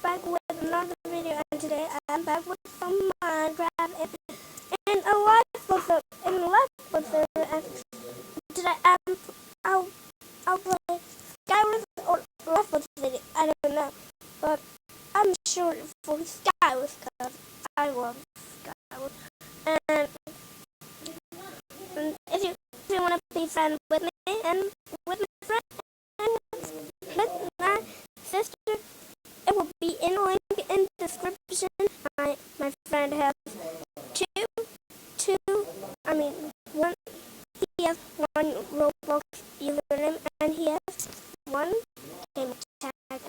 back with another video, and today I'm back with some Minecraft and a life builder and today I'll play Skyward or Life Builder. I don't know, but I'm sure for Skyward because I love Skyward. And if you want to be friends with me and with my friend and with my sister, it will be in the link in the description. My friend has one. He has one Roblox username and he has one gamer tag.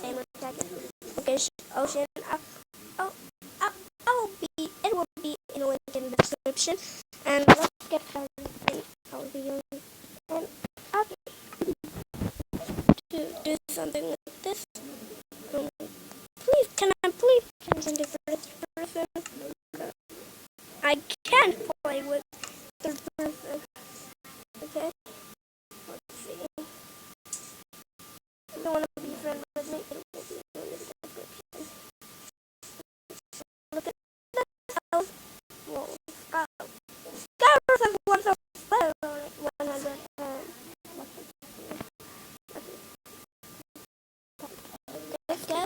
Gamer tag. Okay, Ocean. It will be in the link in the description. And let's get started in our video. And I'll do something with this. Please, can I change into first person? I can't play with third person. Okay? Let's see. If you want to be friends with me, it will be in the description. Look at this house. Whoa. Skyward has one so better on it. 100. Let's go.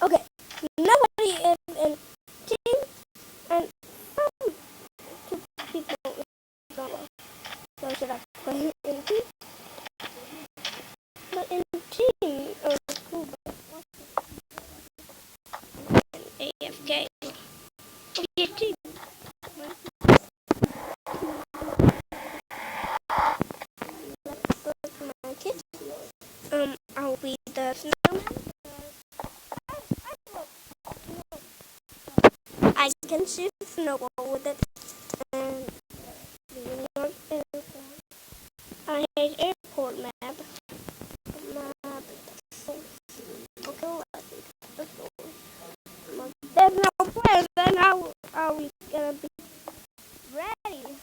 Okay, nobody is in team, and two people don't know. So should I play in team? But in team, oh, cool. AFK. Okay, team. Let's go to my kit. I'll be the snowman. I can shoot snowball with it, and I hate airport map. Okay, let's go. There's no players, then how are we gonna be ready?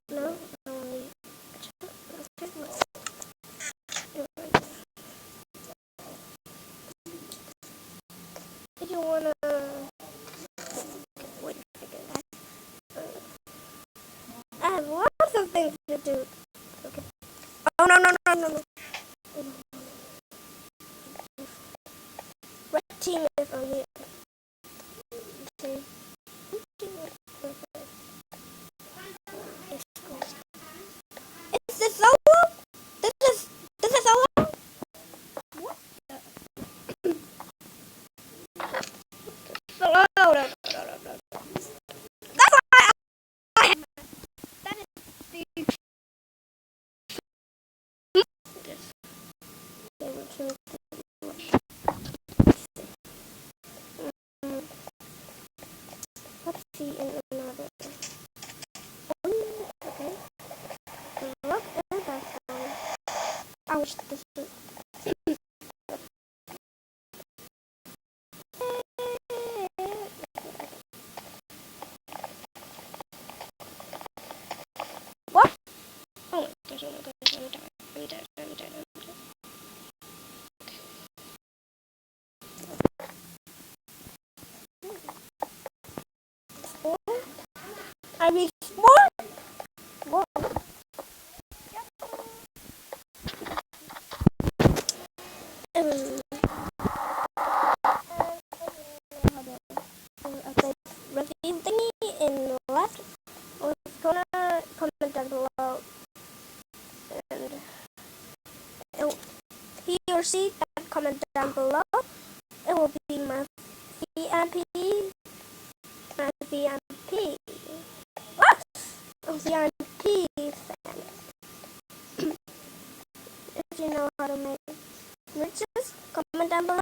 No, only okay, let's do it right now. If you wanna wait a second, I have lots of things to do. Okay. Oh no. Red team is on here. Okay. Is this solo? This is solo? What? Solo. No. That's why that is the let's see in another. Okay. Look at that one. I wish this was. What? Oh my gosh, I'm dead. comment down below, and he or she that comment down below, it will be my VMP, my VMP. What? A VMP fan. If you know how to make riches, comment down below,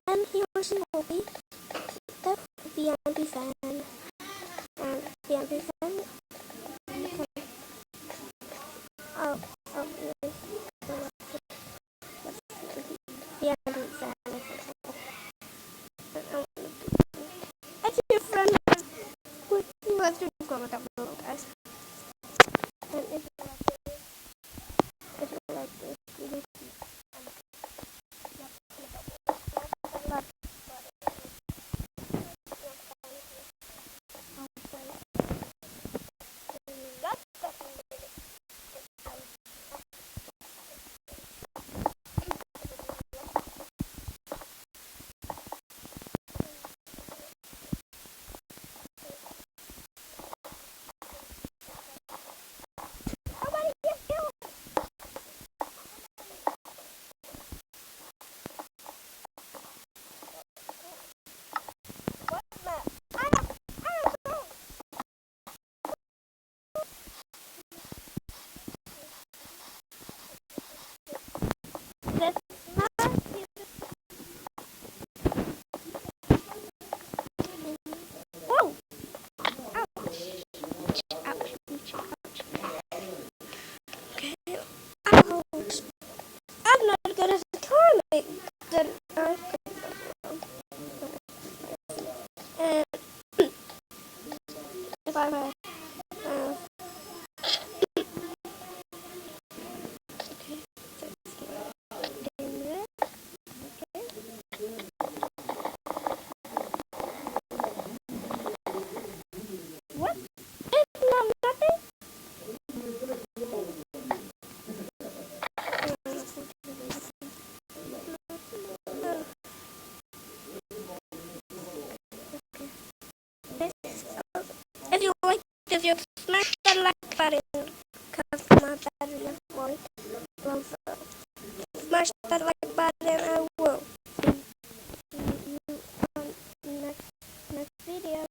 and he or she will be the VMP fan. And VMP fan. Oh, yes. VMP fan. If your friend who has to comment down below, guys. And if you like this video, I'm not good at the comic. Then I and if I okay, what? It's not nothing. If you like this, you smash the like button because my battery is low. So smash that like button and I will see you on next video.